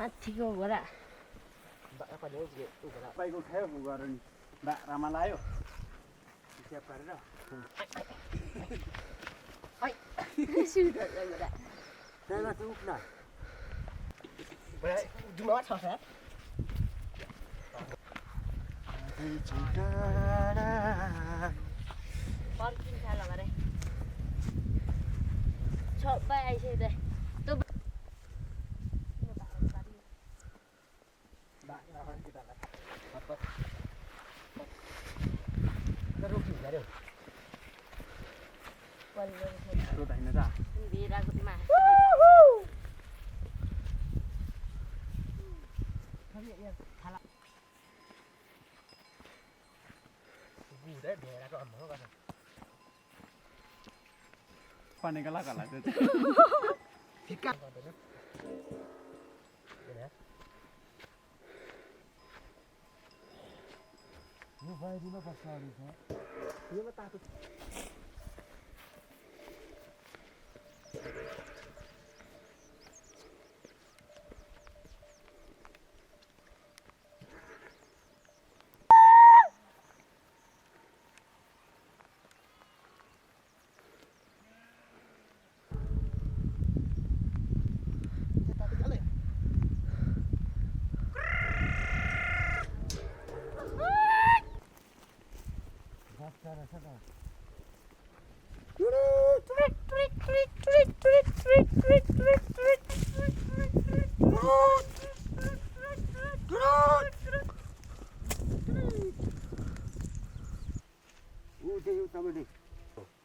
माथिको घोडा तपाईँको खायो गएर नि रामा लायो हिसाब गरेर त्यहाँ चाहिँ उठ्न जुमा छ सर पर्किन्छ ल गरे सबै आइसक्यो panen kalah itu. Fikat. Ini bayi di mana pasal ini? Dia mata tu.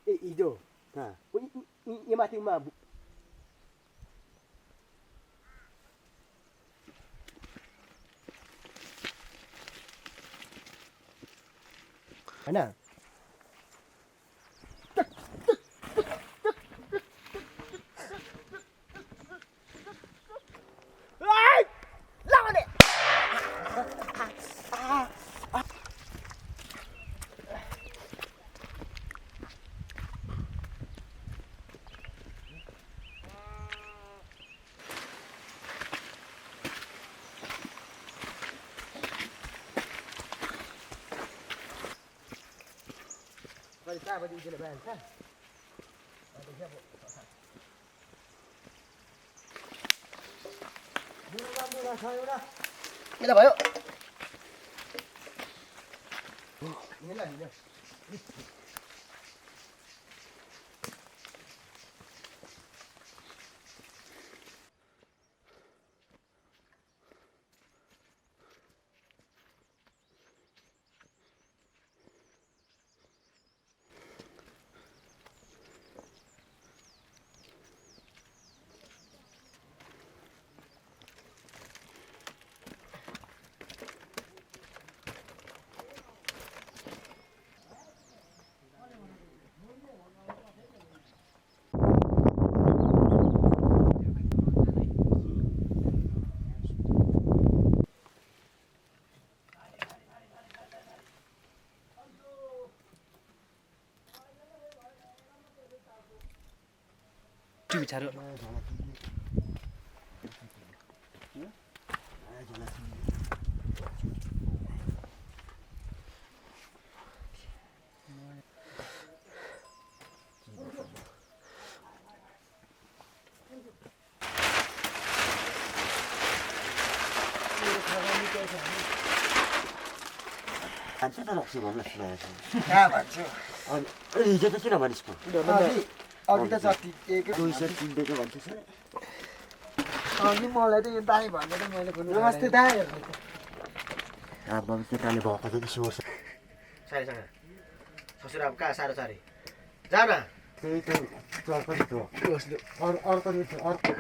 Hijau. Nah, ini mati mabuk. Mana? Apa di jalan kan? Ada siapa? Mula saya dah. Kita bayo. Inilah ini. Bicara. Saya tak nak sih mana sih. Ya macam. Ini jadi kira mana sih? अघि त जति एक 203 दिएको भन्छ sir अनि मलाई त यो दाइ भनेर मैले नमस्ते दाइ अब केटाले भएको त के सोच सारी सँग ससुर अब कहाँ सारो सारी जाऊ न त्यही त चर्को थियो अर्को अर्को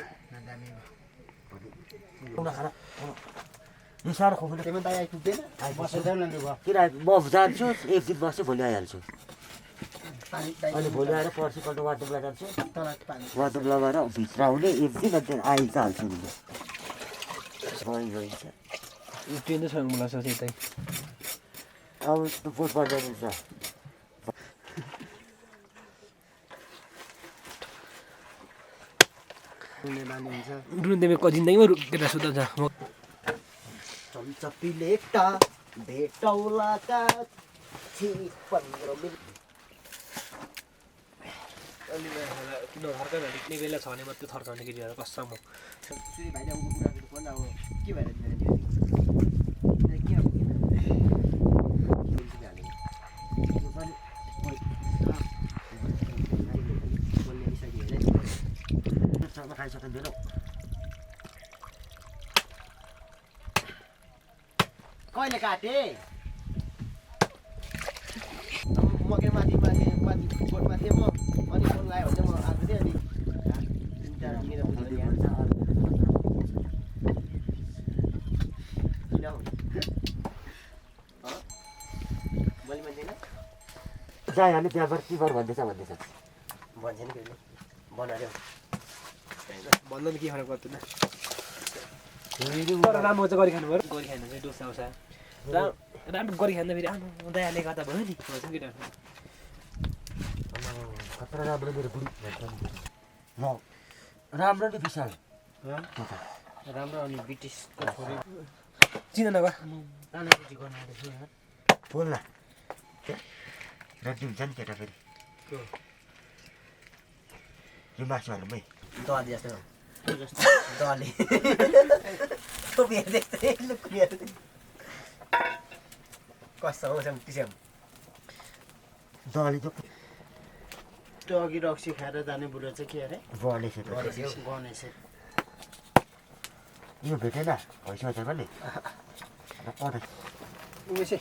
खाना खाना यो सारो खोप्नु तिमी दाइ आइपुग्दैन बसेर जाऊ न लु किन म जान्छु एक दिन बस्छु भोलि आइहाल्छु अनि भोलि आएर पर्सिपल्ट वाटुम्ला जान्छु तल पानी वाटुम्लाबाट भित्र आउने एकदिन अन्त आइन्छ हाल्छु नि गइन्छ ट्रेन त छैन मलाई सोचे त्यही अब त्यो बोट पर्दैन छ रुने बानी हुन्छ रुन्देमे जिन्दगीमा केटा सुताउँछ म चम्चपीले एकटा भेटौला का 15 मिनट अलि नथर्का भेट्ने बेला छ भने मात्रै थर्काउने केटीहरू कसम हो सुरी भाइले आउँको कुराहरू पनि अब के भएर दिएर खाइसकिँदैन कहिले काटे मकै माथि बोटमा थिएँ म अनि फोन लगायो भने म आएको थिएँ अनि 3-4 मिनट मैले भन्दैन जाए हामी त्यहाँबाट के गर भन्दैछ भन्छ नि कहिले बनाएर भन्दा पनि के फरक पर्दैन तर राम्रो चाहिँ गरिखानु पऱ्यो गरिखानु चाहिँ डोसा आउँछ राम्रो गरिखानु फेरि आमा दयाले गर्दा भयो नि भन्छ केटाहरू खतरा राम्रो मेरो बुढी राम्रो नि विशाल राम्रो अनि ब्रिटिसको छोरी चिन नभए बोल न रड्डी हुन्छ नि केटा फेरि यो मासु हाल्नुमै दली जस्तो दली त्यस्तै कस्तो आउँछ पिस्याम दली त टगी रक्सी खाएर जाने बुढो चाहिँ के अरे गणेश गणेश यो भेटेन भइसक्यो चाहिँ पनि उमेशै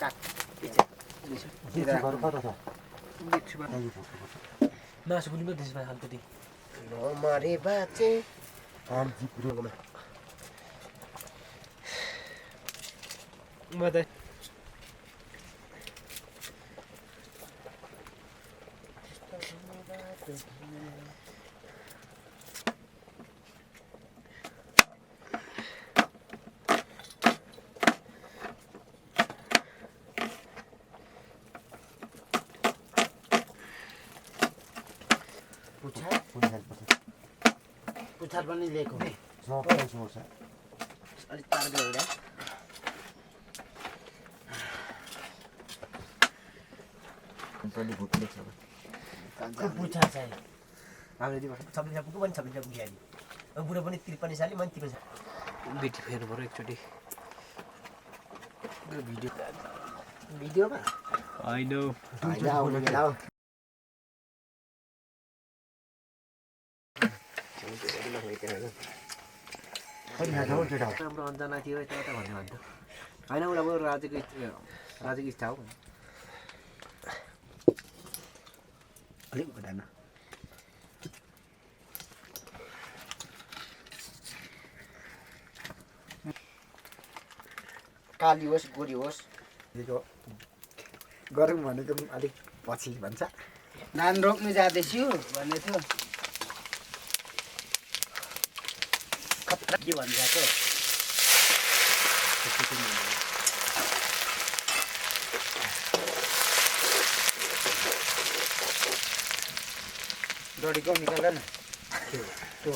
काट कता छ मासु पनि त्यसमा खालको मरे बाचे म त पुच्छर पनि लिएको अलिक टाढो गएर पुच्छर चाहिँ हामीले छब्बिस पुग्यो पनि 26 पुग्यो अहिले अब बुढो पनि 53 साली मैले 53 साल बेटी फेर्नु पऱ्यो एकचोटि भिडियोमा होइन राम्रो अन्जना थियो यता यता भन्ने भन्थ्यो होइन उसलाई अब राजेको इच्छा हो अलिक घटान काली होस् गोरी होस् गरौँ भनेको अलिक पछि भन्छ धान रोप्नु जाँदैछु भन्ने थियो खतरा के भन्छ डोरीको निकाल न त्यो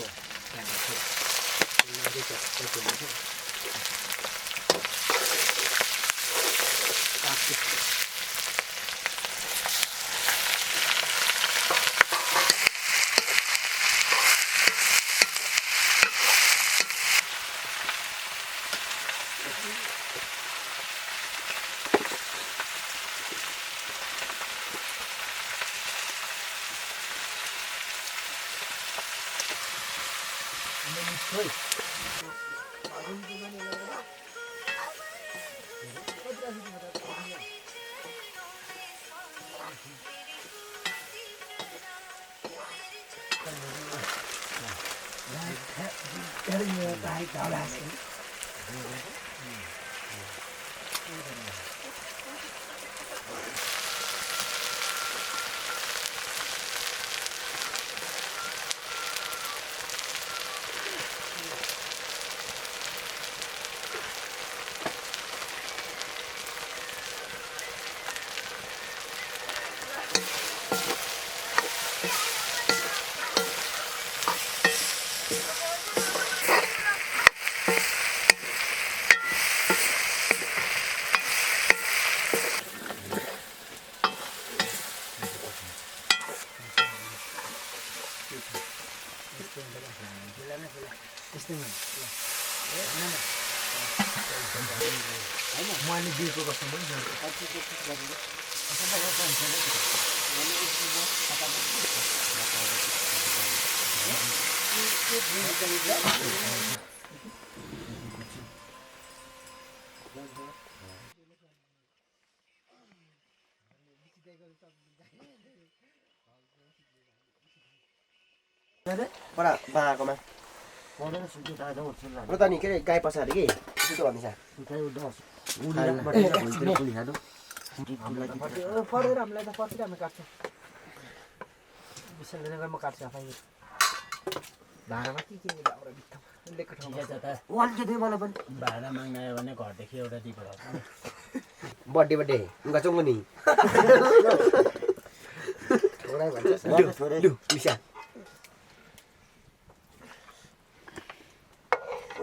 मैले दिएको कस्तो पनि बडा बाकोमा पढेर सुत्यो दादा उठ्छ नि म त नि के अरे गाई पछाडि कि सुतो भन्दैछ सुताइ उठ्दा उनीबाट भुइँतिर पुली खानु पढेर हामीलाई त पर्छ हामी काट्छौँ विश्वले म काट्छु आफै भाँडामा के किन्ने बाबा बित्थामा लेख्नु ठाउँमा अलिकति मलाई पनि भाडा माग्न आयो भने घरदेखि एउटा दिएको बर्थडे गचौँ नि छोडे मिसा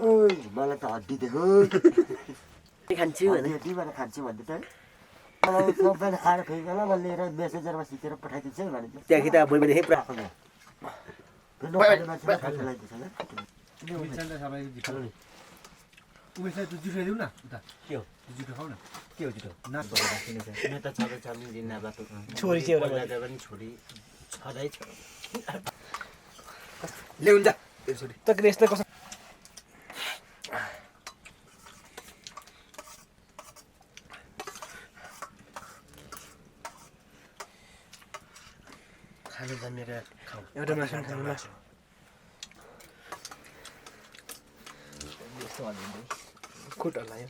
ओइ मलाई त हड्डी देखो खान्छु हड्डीबाट खान्छु भन्दै त मलाई सबैले खाएर फेरि म लिएर मेसेन्जरमा सिकेर पठाइदिन्छु है भनेको त्यहाँ कि त बोइ भने पुरा जुठो न उता के हो जुठो खाऊ न के हो जुठो म त छँदैछ मिल्दिन बाटो छोरी चाहिँ एउटा पहिला पनि छोरी छँदै छ ल्याउनु जा छोरी त यस्तो कसो खानु जन्मेर खाऊ एउटा मासु खानु ल खुट्टा लाग्यो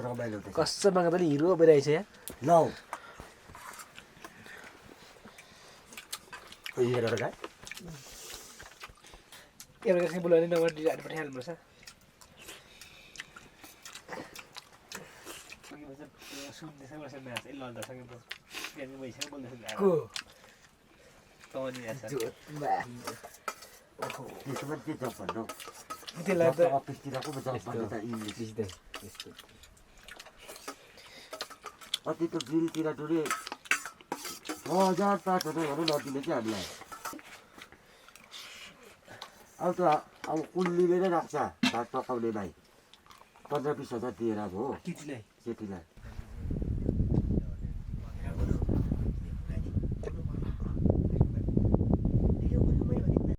रमाइलो कस्तो मागा पनि हिरो भइरहेछ यहाँ लौ हेरेर गा एउटा कसै बोलाउने नम्बर डिजाइन पठाइहाल्नुपर्छ सुन्दैछ म्याच लड्दासँग भइसक्यो बोल्दैछ त्यसमा के जब भन्नु त्यसलाई त अफिसतिरको जब भन्नु त इङ्ग्लिस अति त बिलतिर टोरी 6,000-5,000 नदिने चाहिँ हामीलाई अब त अब कुल्लीले नै राख्छ भात पकाउने भाइ 15-20 हजार दिएर अब हो केटीलाई केटीलाई